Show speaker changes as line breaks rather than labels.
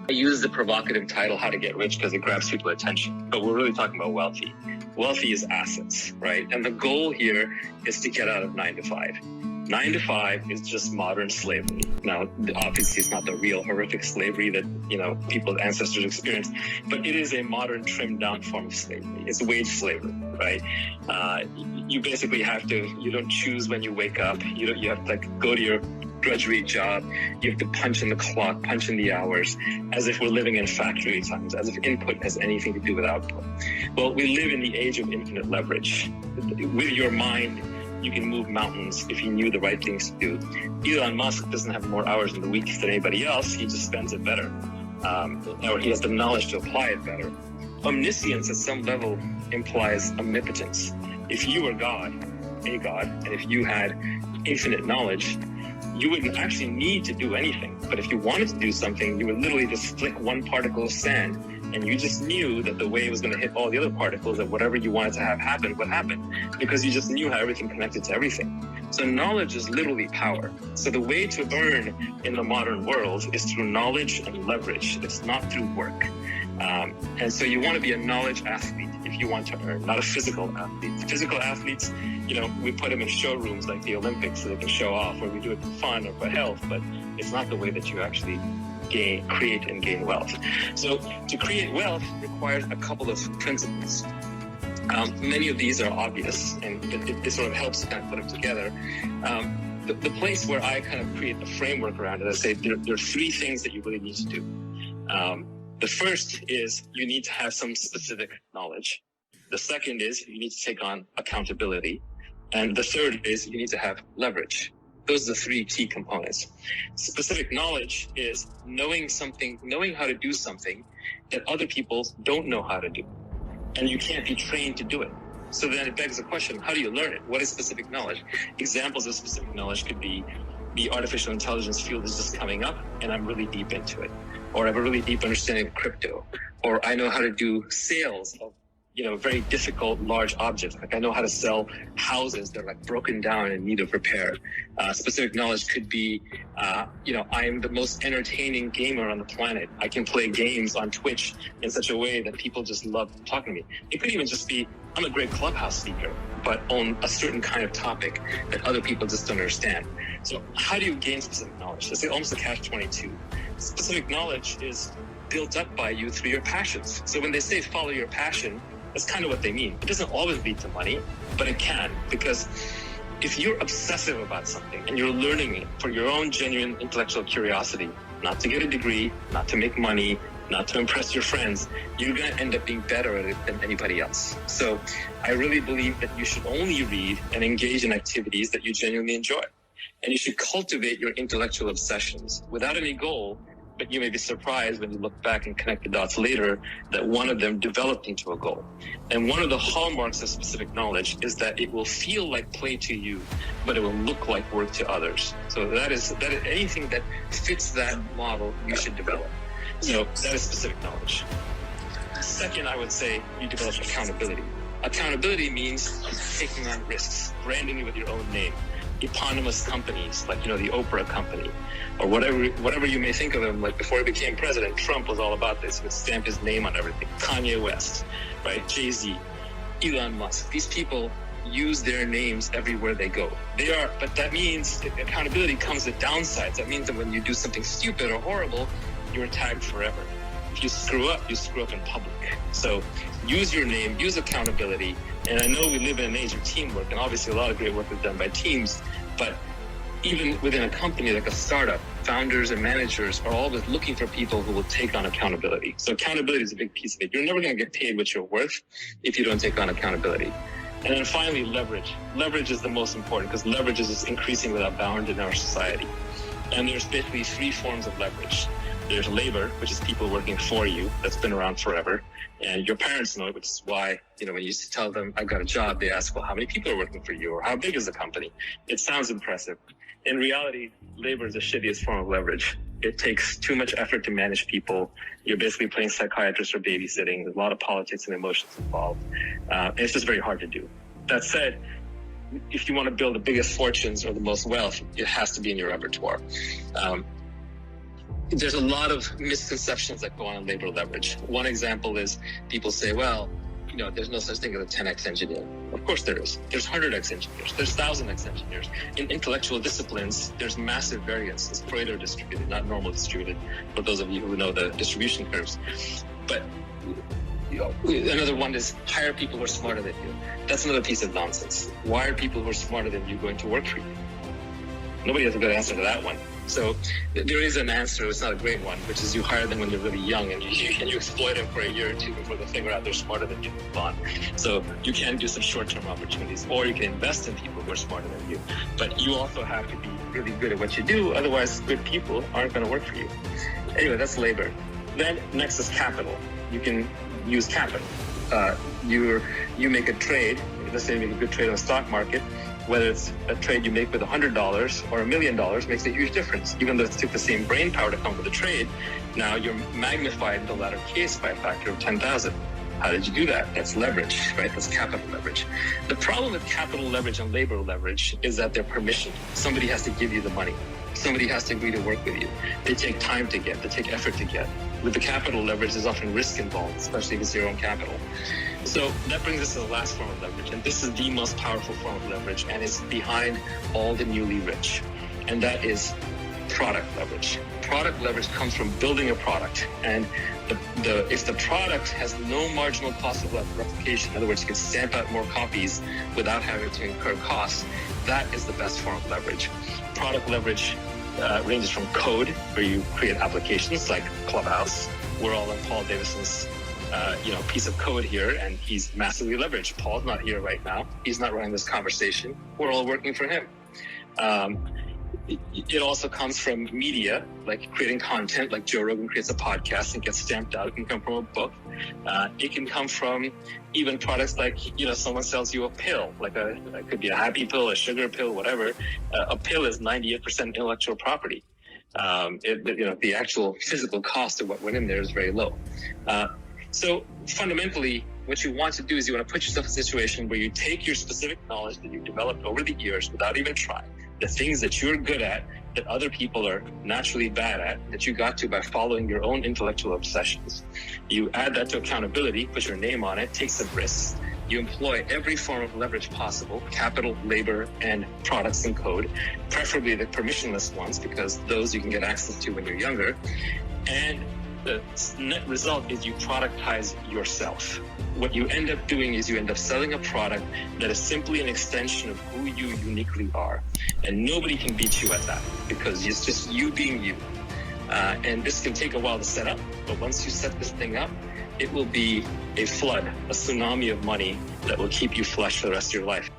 I use the provocative title, How to Get Rich, because it grabs people's attention. But we're really talking about wealthy. Wealthy is assets, right? And the goal here is to get out of 9 to 5. 9 to 5 is just modern slavery. Now, obviously, it's not the real horrific slavery that, people's ancestors experienced, but it is a modern, trimmed down form of slavery. It's wage slavery, right? You basically you don't choose when you wake up. You have to go to your drudgery job. You have to punch in the clock, punch in the hours, as if we're living in factory times, as if input has anything to do with output. Well, we live in the age of infinite leverage. With your mind, you can move mountains if you knew the right things to do. Elon Musk doesn't have more hours in the week than anybody else. He just spends it better. Or he has the knowledge to apply it better. Omniscience at some level implies omnipotence. If you were God, and if you had infinite knowledge, you wouldn't actually need to do anything. But if you wanted to do something, you would literally just flick one particle of sand, and you just knew that the wave was going to hit all the other particles, that whatever you wanted to have happen would happen, because you just knew how everything connected to everything. So knowledge is literally power. So the way to earn in the modern world is through knowledge and leverage. It's not through work. And so you want to be a knowledge athlete if you want to earn, not a physical athlete. Physical athletes, we put them in showrooms like the Olympics so they can show off, or we do it for fun or for health, but it's not the way that you actually create and gain wealth. So to create wealth requires a couple of principles. Many of these are obvious, and it sort of helps kind of put them together. The place where I kind of create the framework around it, I say there are 3 things that you really need to do. The first is you need to have some specific knowledge. The second is you need to take on accountability. And the third is you need to have leverage. Those are the 3 key components. Specific knowledge is knowing how to do something that other people don't know how to do. And you can't be trained to do it. So then it begs the question, how do you learn it? What is specific knowledge? Examples of specific knowledge could be the artificial intelligence field is just coming up and I'm really deep into it. Or I have a really deep understanding of crypto. Or I know how to do sales of very difficult, large objects. Like I know how to sell houses that are broken down and in need of repair. Specific knowledge could be, I'm the most entertaining gamer on the planet. I can play games on Twitch in such a way that people just love talking to me. It could even just be, I'm a great Clubhouse speaker, but on a certain kind of topic that other people just don't understand. So how do you gain specific knowledge? It's almost a catch-22. Specific knowledge is built up by you through your passions. So when they say follow your passion, that's kind of what they mean. It doesn't always lead to money, but it can, because if you're obsessive about something and you're learning it for your own genuine intellectual curiosity, not to get a degree, not to make money, not to impress your friends, you're going to end up being better at it than anybody else. So I really believe that you should only read and engage in activities that you genuinely enjoy. And you should cultivate your intellectual obsessions without any goal, but you may be surprised when you look back and connect the dots later that one of them developed into a goal. And one of the hallmarks of specific knowledge is that it will feel like play to you, but it will look like work to others. So that is anything that fits that model you should develop. So that is specific knowledge. Second, I would say you develop accountability. Accountability means taking on risks, branding it with your own name. Eponymous companies like the Oprah company or whatever you may think of them. Like before he became president, Trump was all about this. He would stamp his name on everything. Kanye West, right? Jay-Z, Elon Musk. These people use their names everywhere they go. But that means accountability comes with downsides. That means that when you do something stupid or horrible, you're tagged forever. If you screw up in public. So use your name, use accountability. And I know we live in an age of teamwork, and obviously a lot of great work is done by teams, but even within a company like a startup, founders and managers are always looking for people who will take on accountability. So accountability is a big piece of it. You're never going to get paid what you're worth if you don't take on accountability. And then finally, leverage. Leverage is the most important because leverage is just increasing without bound in our society. And there's basically 3 forms of leverage. There's labor, which is people working for you. That's been around forever. And your parents know it, which is why, when you used to tell them, I've got a job, they ask, well, how many people are working for you? Or how big is the company? It sounds impressive. In reality, labor is the shittiest form of leverage. It takes too much effort to manage people. You're basically playing psychiatrist or babysitting. There's a lot of politics and emotions involved. And it's just very hard to do. That said, if you want to build the biggest fortunes or the most wealth, it has to be in your repertoire. there's a lot of misconceptions that go on in labor leverage. One example is people say, well, there's no such thing as a 10x engineer. Of course there is. There's 100x engineers. There's 1000x engineers. In intellectual disciplines, there's massive variance. It's Pareto distributed, not normal distributed, for those of you who know the distribution curves. But another one is hire people who are smarter than you. That's another piece of nonsense. Why are people who are smarter than you going to work for you? Nobody has a good answer to that one. So there is an answer, it's not a great one, which is you hire them when they're really young and you exploit them for a year or two before they figure out they're smarter than you and move on. So you can do some short-term opportunities, or you can invest in people who are smarter than you. But you also have to be really good at what you do, otherwise good people aren't going to work for you. Anyway, that's labor. Then next is capital. You can use capital. You make a trade, let's say you make a good trade on the stock market, whether it's a trade you make with $100 or $1 million makes a huge difference. Even though it took the same brain power to come with the trade, now you're magnified in the latter case by a factor of 10,000. How did you do that? That's leverage, right? That's capital leverage. The problem with capital leverage and labor leverage is that they're permissioned. Somebody has to give you the money. Somebody has to agree to work with you. They take time to get, they take effort to get. With the capital leverage, there's often risk involved, especially if it's your own capital. So that brings us to the last form of leverage, and this is the most powerful form of leverage, and it's behind all the newly rich, and that is product leverage. Product leverage comes from building a product, and if the product has no marginal cost of replication, in other words, you can stamp out more copies without having to incur costs, that is the best form of leverage. Product leverage ranges from code, where you create applications like Clubhouse. We're all on Paul Davison's piece of code here, and he's massively leveraged. Paul's not here right now. He's not running this conversation. We're all working for him. It also comes from media, like creating content, like Joe Rogan creates a podcast and gets stamped out. It can come from a book. It can come from even products like, someone sells you a pill, like it could be a happy pill, a sugar pill, whatever. A pill is 98% intellectual property. The actual physical cost of what went in there is very low. So fundamentally, what you want to do is you want to put yourself in a situation where you take your specific knowledge that you've developed over the years without even trying, the things that you're good at, that other people are naturally bad at, that you got to by following your own intellectual obsessions. You add that to accountability, put your name on it, take some risks. You employ every form of leverage possible, capital, labor, and products and code, preferably the permissionless ones, because those you can get access to when you're younger. And the net result is you productize yourself. What you end up doing is you end up selling a product that is simply an extension of who you uniquely are. And nobody can beat you at that, because it's just you being you. And this can take a while to set up, but once you set this thing up, it will be a flood, a tsunami of money that will keep you flush for the rest of your life.